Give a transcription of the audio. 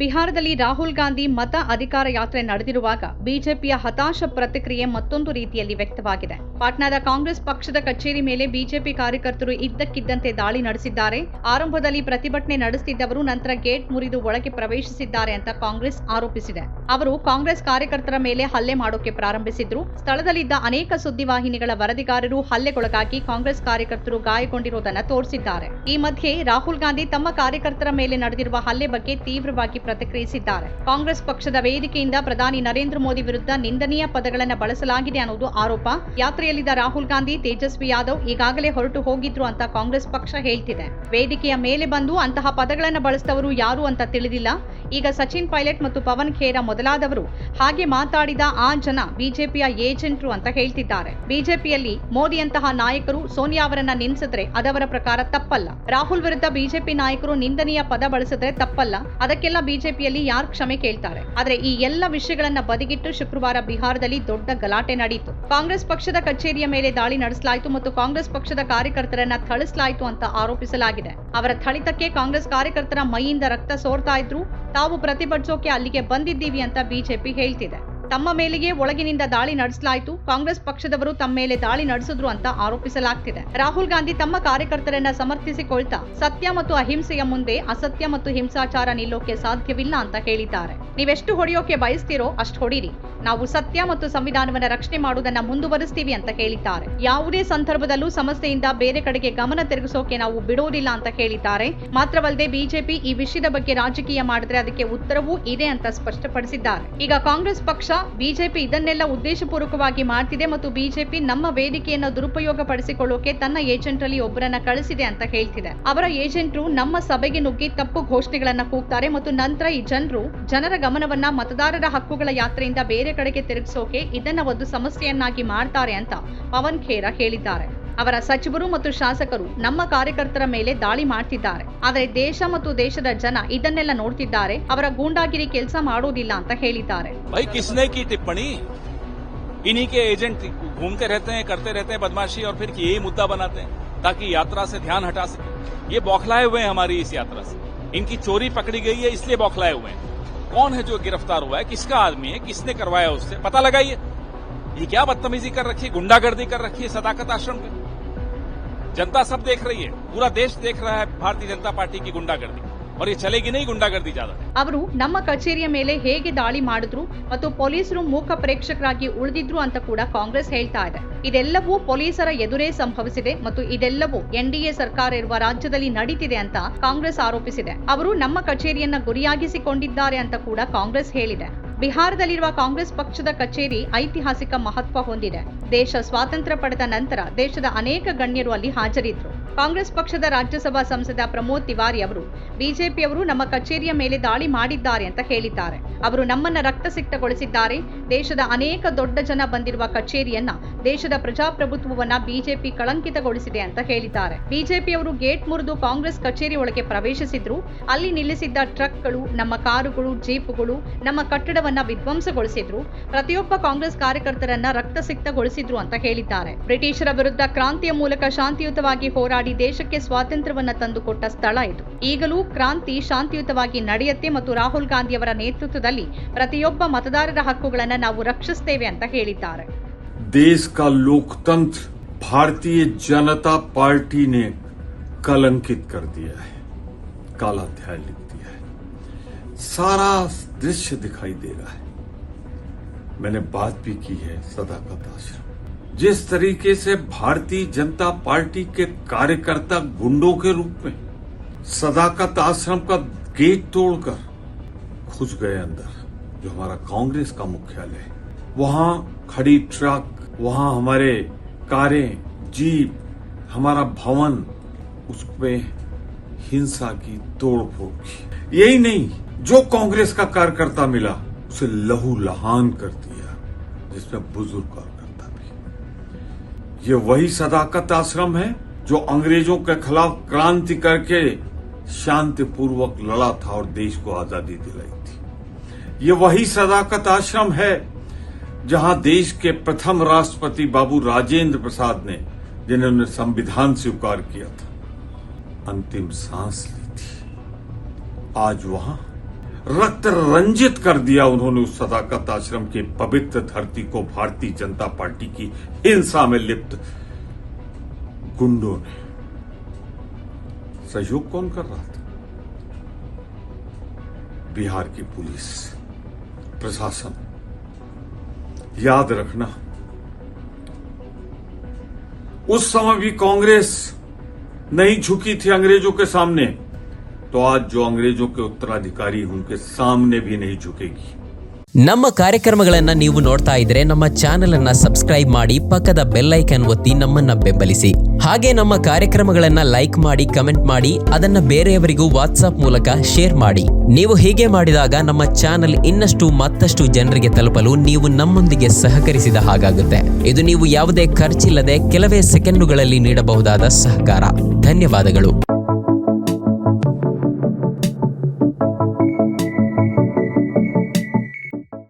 ಬಿಹಾರದಲ್ಲಿ ರಾಹುಲ್ ಗಾಂಧಿ ಮತ ಅಧಿಕಾರ ಯಾತ್ರೆ ನಡೆದಿರುವಾಗ ಬಿಜೆಪಿಯ ಹತಾಶ ಪ್ರತಿಕ್ರಿಯೆ ಮತ್ತೊಂದು ರೀತಿಯಲ್ಲಿ ವ್ಯಕ್ತವಾಗಿದೆ. ಪಾಟ್ನಾದ ಕಾಂಗ್ರೆಸ್ ಪಕ್ಷದ ಕಚೇರಿ ಮೇಲೆ ಬಿಜೆಪಿ ಕಾರ್ಯಕರ್ತರು ಇದ್ದಕ್ಕಿದ್ದಂತೆ ದಾಳಿ ನಡೆಸಿದ್ದಾರೆ. ಆರಂಭದಲ್ಲಿ ಪ್ರತಿಭಟನೆ ನಡೆಸುತ್ತಿದ್ದವರು ನಂತರ ಗೇಟ್ ಮುರಿದು ಒಳಗೆ ಪ್ರವೇಶಿಸಿದ್ದಾರೆ ಅಂತ ಕಾಂಗ್ರೆಸ್ ಆರೋಪಿಸಿದೆ. ಅವರು ಕಾಂಗ್ರೆಸ್ ಕಾರ್ಯಕರ್ತರ ಮೇಲೆ ಹಲ್ಲೆ ಮಾಡೋಕೆ ಪ್ರಾರಂಭಿಸಿದ್ರು. ಸ್ಥಳದಲ್ಲಿದ್ದ ಅನೇಕ ಸುದ್ದಿವಾಹಿನಿಗಳ ವರದಿಗಾರರು ಹಲ್ಲೆಗೊಳಗಾಗಿ ಕಾಂಗ್ರೆಸ್ ಕಾರ್ಯಕರ್ತರು ಗಾಯಗೊಂಡಿರುವುದನ್ನು ತೋರಿಸಿದ್ದಾರೆ. ಈ ಮಧ್ಯೆ ರಾಹುಲ್ ಗಾಂಧಿ ತಮ್ಮ ಕಾರ್ಯಕರ್ತರ ಮೇಲೆ ನಡೆದಿರುವ ಹಲ್ಲೆ ಬಗ್ಗೆ ತೀವ್ರವಾಗಿ ಪ್ರತಿಕ್ರಿಯಿಸಿದ್ದಾರೆ. ಕಾಂಗ್ರೆಸ್ ಪಕ್ಷದ ವೇದಿಕೆಯಿಂದ ಪ್ರಧಾನಿ ನರೇಂದ್ರ ಮೋದಿ ವಿರುದ್ಧ ನಿಂದನೀಯ ಪದಗಳನ್ನು ಬಳಸಲಾಗಿದೆ ಅನ್ನೋದು ಆರೋಪ. ಯಾತ್ರೆಯಲ್ಲಿದ್ದ ರಾಹುಲ್ ಗಾಂಧಿ, ತೇಜಸ್ವಿ ಯಾದವ್ ಈಗಾಗಲೇ ಹೊರಟು ಹೋಗಿದ್ರು ಅಂತ ಕಾಂಗ್ರೆಸ್ ಪಕ್ಷ ಹೇಳ್ತಿದೆ. ವೇದಿಕೆಯ ಮೇಲೆ ಬಂದು ಅಂತಹ ಪದಗಳನ್ನು ಬಳಸಿದವರು ಯಾರು ಅಂತ ತಿಳಿದಿಲ್ಲ. ಈಗ ಸಚಿನ್ ಪೈಲಟ್ ಮತ್ತು ಪವನ್ ಖೇರಾ ಮೊದಲಾದವರು ಹಾಗೆ ಮಾತಾಡಿದ ಆ ಜನ ಬಿಜೆಪಿಯ ಏಜೆಂಟ್ರು ಅಂತ ಹೇಳ್ತಿದ್ದಾರೆ. ಬಿಜೆಪಿಯಲ್ಲಿ ಮೋದಿಯಂತಹ ನಾಯಕರು ಸೋನಿಯಾ ಅವರನ್ನ ನಿಲ್ಲಿಸಿದ್ರೆ ಅದವರ ಪ್ರಕಾರ ತಪ್ಪಲ್ಲ. ರಾಹುಲ್ ವಿರುದ್ಧ ಬಿಜೆಪಿ ನಾಯಕರು ನಿಂದನೀಯ ಪದ ಬಳಸಿದ್ರೆ ತಪ್ಪಲ್ಲ. ಅದಕ್ಕೆಲ್ಲ ಬಿಜೆಪಿಯಲ್ಲಿ ಯಾರು ಕ್ಷಮೆ ಕೇಳ್ತಾರೆ? ಆದ್ರೆ ಈ ಎಲ್ಲ ವಿಷಯಗಳನ್ನ ಬದಿಗಿಟ್ಟು ಶುಕ್ರವಾರ ಬಿಹಾರದಲ್ಲಿ ದೊಡ್ಡ ಗಲಾಟೆ ನಡೆಯಿತು. ಕಾಂಗ್ರೆಸ್ ಪಕ್ಷದ ಕಚೇರಿಯ ಮೇಲೆ ದಾಳಿ ನಡೆಸಲಾಯಿತು ಮತ್ತು ಕಾಂಗ್ರೆಸ್ ಪಕ್ಷದ ಕಾರ್ಯಕರ್ತರನ್ನ ಥಳಿಸಲಾಯಿತು ಅಂತ ಆರೋಪಿಸಲಾಗಿದೆ. ಅವರ ಥಳಿತಕ್ಕೆ ಕಾಂಗ್ರೆಸ್ ಕಾರ್ಯಕರ್ತರ ಮೈಯಿಂದ ರಕ್ತ ಸೋರ್ತಾ ಇದ್ರು. ತಾವು ಪ್ರತಿಭಟಿಸೋಕೆ ಅಲ್ಲಿಗೆ ಬಂದಿದ್ದೀವಿ ಅಂತ ಬಿಜೆಪಿ ಹೇಳ್ತಿದೆ. ತಮ್ಮ ಮೇಲೆಯೇ ಒಳಗಿನಿಂದ ದಾಳಿ ನಡೆಸಲಾಯಿತು. ಕಾಂಗ್ರೆಸ್ ಪಕ್ಷದವರು ತಮ್ಮ ಮೇಲೆ ದಾಳಿ ನಡೆಸಿದ್ರು ಅಂತ ಆರೋಪಿಸಲಾಗ್ತಿದೆ. ರಾಹುಲ್ ಗಾಂಧಿ ತಮ್ಮ ಕಾರ್ಯಕರ್ತರನ್ನ ಸಮರ್ಥಿಸಿಕೊಳ್ತಾ ಸತ್ಯ ಮತ್ತು ಅಹಿಂಸೆಯ ಮುಂದೆ ಅಸತ್ಯ ಮತ್ತು ಹಿಂಸಾಚಾರ ನಿಲ್ಲೋಕೆ ಸಾಧ್ಯವಿಲ್ಲ ಅಂತ ಹೇಳಿದ್ದಾರೆ. ನೀವೆಷ್ಟು ಹೊಡೆಯೋಕೆ ಬಯಸ್ತೀರೋ ಅಷ್ಟು ಹೊಡೀರಿ. ನಾವು ಸತ್ಯ ಮತ್ತು ಸಂವಿಧಾನವನ್ನ ರಕ್ಷಣೆ ಮಾಡುವುದನ್ನ ಮುಂದುವರಿಸ್ತೀವಿ ಅಂತ ಹೇಳಿದ್ದಾರೆ. ಯಾವುದೇ ಸಂದರ್ಭದಲ್ಲೂ ಸಮಸ್ಯೆಯಿಂದ ಬೇರೆ ಕಡೆಗೆ ಗಮನ ತಿರುಗಿಸೋಕೆ ನಾವು ಬಿಡೋದಿಲ್ಲ ಅಂತ ಹೇಳಿದ್ದಾರೆ. ಮಾತ್ರವಲ್ಲದೆ ಬಿಜೆಪಿ ಈ ವಿಷಯದ ಬಗ್ಗೆ ರಾಜಕೀಯ ಮಾಡಿದ್ರೆ ಅದಕ್ಕೆ ಉತ್ತರವೂ ಇದೆ ಅಂತ ಸ್ಪಷ್ಟಪಡಿಸಿದ್ದಾರೆ. ಈಗ ಕಾಂಗ್ರೆಸ್ ಪಕ್ಷ ಬಿಜೆಪಿ ಇದನ್ನೆಲ್ಲ ಉದ್ದೇಶಪೂರ್ವಕವಾಗಿ ಮಾಡ್ತಿದೆ ಮತ್ತು ಬಿಜೆಪಿ ನಮ್ಮ ವೇದಿಕೆಯನ್ನು ದುರುಪಯೋಗ ಪಡಿಸಿಕೊಳ್ಳೋಕೆ ತನ್ನ ಏಜೆಂಟ್ ಅಲ್ಲಿ ಒಬ್ಬರನ್ನ ಕಳಿಸಿದೆ ಅಂತ ಹೇಳ್ತಿದೆ. ಅವರ ಏಜೆಂಟ್ರು ನಮ್ಮ ಸಭೆಗೆ ನುಗ್ಗಿ ತಪ್ಪು ಘೋಷಣೆಗಳನ್ನ ಕೂಗ್ತಾರೆ ಮತ್ತು ನಂತರ ಈ ಜನರ ಗಮನವನ್ನ ಮತದಾರರ ಹಕ್ಕುಗಳ ಯಾತ್ರೆಯಿಂದ ಬೇರೆ ಕಡೆಗೆ ತಿರುಗಿಸೋಕೆ ಇದನ್ನ ಒಂದು ಸಮಸ್ಯೆಯನ್ನಾಗಿ ಮಾಡ್ತಾರೆ ಅಂತ ಪವನ್ ಖೇರಾ ಹೇಳಿದ್ದಾರೆ. ಅವರ ಸಚಿವರು ಮತ್ತು ಶಾಸಕರು ನಮ್ಮ ಕಾರ್ಯಕರ್ತರ ಮೇಲೆ ದಾಳಿ ಮಾಡ್ತಿದ್ದಾರೆ. ಆದರೆ ದೇಶ ಮತ್ತು ದೇಶದ ಜನ ಇದನ್ನೆಲ್ಲ ನೋಡ್ತಿದ್ದಾರೆ. ಅವರ ಗೂಂಡಾಗಿರಿ ಕೆಲಸ ಮಾಡೋದಿಲ್ಲ ಅಂತ ಹೇಳಿದ್ದಾರೆ. भाई किसने की टिप्पणी? इन्हीं के एजेंट घूमते रहते हैं, करते रहते हैं बदमाशी और फिर यही मुद्दा बनाते हैं ताकि यात्रा से ध्यान हटा सके. ये बौखलाए हुए हैं हमारी इस यात्रा से. इनकी चोरी पकड़ी गई है इसलिए बौखलाए हुए हैं. कौन है जो गिरफ्तार हुआ है? किसका आदमी है? किसने करवाया उससे? पता लगाइए. ये क्या बदतमीजी कर रखी है, गुंडागर्दी कर रखी है सदाकत आश्रम पे. जनता सब देख रही है, पूरा देश देख रहा है भारतीय जनता पार्टी की गुंडागर्दी. और ये चलेगी नहीं गुंडागर्दी ज्यादा. ಅವರು ನಮ್ಮ ಕಚೇರಿಯ ಮೇಲೆ ಹೇಗೆ ದಾಳಿ ಮಾಡಿದ್ರು ಮತ್ತು ಪೊಲೀಸರು ಮೂಕ ಪ್ರೇಕ್ಷಕರಾಗಿ ಉಳಿದಿದ್ರು ಅಂತ ಕೂಡ ಕಾಂಗ್ರೆಸ್ ಹೇಳ್ತಾ ಇದೆ. ಇದೆಲ್ಲವೂ ಪೊಲೀಸರ ಎದುರೇ ಸಂಭವಿಸಿದೆ ಮತ್ತು ಇದೆಲ್ಲವೂ ಎನ್ಡಿಎ ಸರ್ಕಾರ ಇರುವ ರಾಜ್ಯದಲ್ಲಿ ನಡೀತಿದೆ ಅಂತ ಕಾಂಗ್ರೆಸ್ ಆರೋಪಿಸಿದೆ. ಅವರು ನಮ್ಮ ಕಚೇರಿಯನ್ನ ಗುರಿಯಾಗಿಸಿಕೊಂಡಿದ್ದಾರೆ ಅಂತ ಕೂಡ ಕಾಂಗ್ರೆಸ್ ಹೇಳಿದೆ. ಬಿಹಾರದಲ್ಲಿರುವ ಕಾಂಗ್ರೆಸ್ ಪಕ್ಷದ ಕಚೇರಿ ಐತಿಹಾಸಿಕ ಮಹತ್ವ ಹೊಂದಿದೆ. ದೇಶ ಸ್ವಾತಂತ್ರ್ಯ ಪಡೆದ ನಂತರ ದೇಶದ ಅನೇಕ ಗಣ್ಯರು ಅಲ್ಲಿ ಹಾಜರಿದ್ರು. ಕಾಂಗ್ರೆಸ್ ಪಕ್ಷದ ರಾಜ್ಯಸಭಾ ಸಂಸದ ಪ್ರಮೋದ್ ತಿವಾರಿ ಅವರು ಬಿಜೆಪಿಯವರು ನಮ್ಮ ಕಚೇರಿಯ ಮೇಲೆ ದಾಳಿ ಮಾಡಿದ್ದಾರೆ ಅಂತ ಹೇಳಿದ್ದಾರೆ. ಅವರು ನಮ್ಮನ್ನ ರಕ್ತಸಿಕ್ತಗೊಳಿಸಿದ್ದಾರೆ. ದೇಶದ ಅನೇಕ ದೊಡ್ಡ ಜನ ಬಂದಿರುವ ಕಚೇರಿಯನ್ನ, ದೇಶದ ಪ್ರಜಾಪ್ರಭುತ್ವವನ್ನ ಬಿಜೆಪಿ ಕಳಂಕಿತಗೊಳಿಸಿದೆ ಅಂತ ಹೇಳಿದ್ದಾರೆ. ಬಿಜೆಪಿಯವರು ಗೇಟ್ ಮುರಿದು ಕಾಂಗ್ರೆಸ್ ಕಚೇರಿ ಒಳಗೆ ಪ್ರವೇಶಿಸಿದ್ರು. ಅಲ್ಲಿ ನಿಲ್ಲಿಸಿದ್ದ ಟ್ರಕ್ಗಳು, ನಮ್ಮ ಕಾರುಗಳು, ಜೀಪುಗಳು, ನಮ್ಮ ಕಟ್ಟಡವನ್ನ ವಿಧ್ವಂಸಗೊಳಿಸಿದ್ರು. ಪ್ರತಿಯೊಬ್ಬ ಕಾಂಗ್ರೆಸ್ ಕಾರ್ಯಕರ್ತರನ್ನ ರಕ್ತಸಿಕ್ತಗೊಳಿಸಿದ್ರು ಅಂತ ಹೇಳಿದ್ದಾರೆ. ಬ್ರಿಟಿಷರ ವಿರುದ್ಧ ಕ್ರಾಂತಿಯ ಮೂಲಕ ಶಾಂತಿಯುತವಾಗಿ ಹೋರಾಡಿ ದೇಶಕ್ಕೆ ಸ್ವಾತಂತ್ರ್ಯವನ್ನ ತಂದುಕೊಟ್ಟ ಸ್ಥಳ ಇದು. ಈಗಲೂ ಕ್ರಾಂತಿ ಶಾಂತಿಯುತವಾಗಿ ನಡೆಯುತ್ತೆ ಮತ್ತು ರಾಹುಲ್ ಗಾಂಧಿ ಅವರ ನೇತೃತ್ವದಲ್ಲಿ ಪ್ರತಿಯೊಬ್ಬ ಮತದಾರರ ಹಕ್ಕುಗಳನ್ನು ನಾವು ರಕ್ಷಿಸುತ್ತೇವೆ ಅಂತ ಹೇಳಿದ್ದಾರೆ. देश का लोकतंत्र भारतीय जनता पार्टी ने कलंकित कर दिया है, काला अध्याय लिख दिया है. सारा दृश्य दिखाई दे रहा है. मैंने बात भी की है सदाकत आश्रम. जिस तरीके से भारतीय जनता पार्टी के कार्यकर्ता गुंडों के रूप में सदाकत आश्रम का गेट तोड़कर घुस गए अंदर, जो हमारा कांग्रेस का मुख्यालय है, वहां खड़ी ट्रक, वहां हमारे कारें, जीप, हमारा भवन, उसमें हिंसा की तोड़फोड़ की. यही नहीं, जो कांग्रेस का कार्यकर्ता मिला उसे लहू लहान कर दिया, जिसमें बुजुर्ग कार्यकर्ता भी. ये वही सदाकत आश्रम है जो अंग्रेजों के खिलाफ क्रांति करके शांतिपूर्वक लड़ा था और देश को आजादी दिलाई थी. ये वही सदाकत आश्रम है जहां देश के प्रथम राष्ट्रपति बाबू राजेंद्र प्रसाद ने, जिन्होंने संविधान स्वीकार किया था, अंतिम सांस ली थी. आज वहां रक्त रंजित कर दिया उन्होंने उस सदाकत आश्रम की पवित्र धरती को भारतीय जनता पार्टी की हिंसा में लिप्त गुंडों ने। सहयोग कौन कर रहा था? बिहार की पुलिस प्रशासन। याद रखना, उस समय भी कांग्रेस नहीं झुकी थी अंग्रेजों के सामने, तो आज जो अंग्रेजों के उत्तराधिकारी उनके सामने भी नहीं झुकेगी। ನಮ್ಮ ಕಾರ್ಯಕ್ರಮಗಳನ್ನ ನೀವು ನೋಡ್ತಾ ಇದ್ರೆ ನಮ್ಮ ಚಾನೆಲ್ ಅನ್ನ ಸಬ್ಸ್ಕ್ರೈಬ್ ಮಾಡಿ, ಪಕ್ಕದ ಬೆಲ್ ಐಕಾನ್ ಒತ್ತಿ ನಮ್ಮನ್ನ ಬೆಂಬಲಿಸಿ. ಹಾಗೆ ನಮ್ಮ ಕಾರ್ಯಕ್ರಮಗಳನ್ನ ಲೈಕ್ ಮಾಡಿ, ಕಮೆಂಟ್ ಮಾಡಿ, ಅದನ್ನ ಬೇರೆಯವರಿಗೂ ವಾಟ್ಸ್ಆಪ್ ಮೂಲಕ ಶೇರ್ ಮಾಡಿ. ನೀವು ಹೀಗೆ ಮಾಡಿದಾಗ ನಮ್ಮ ಚಾನೆಲ್ ಇನ್ನಷ್ಟು ಮತ್ತಷ್ಟು ಜನರಿಗೆ ತಲುಪಲು ನೀವು ನಮ್ಮೊಂದಿಗೆ ಸಹಕರಿಸಿದ ಹಾಗಾಗುತ್ತೆ. ಇದು ನೀವು ಯಾವುದೇ ಖರ್ಚಿಲ್ಲದೆ ಕೆಲವೇ ಸೆಕೆಂಡುಗಳಲ್ಲಿ ನೀಡಬಹುದಾದ ಸಹಕಾರ. ಧನ್ಯವಾದಗಳು.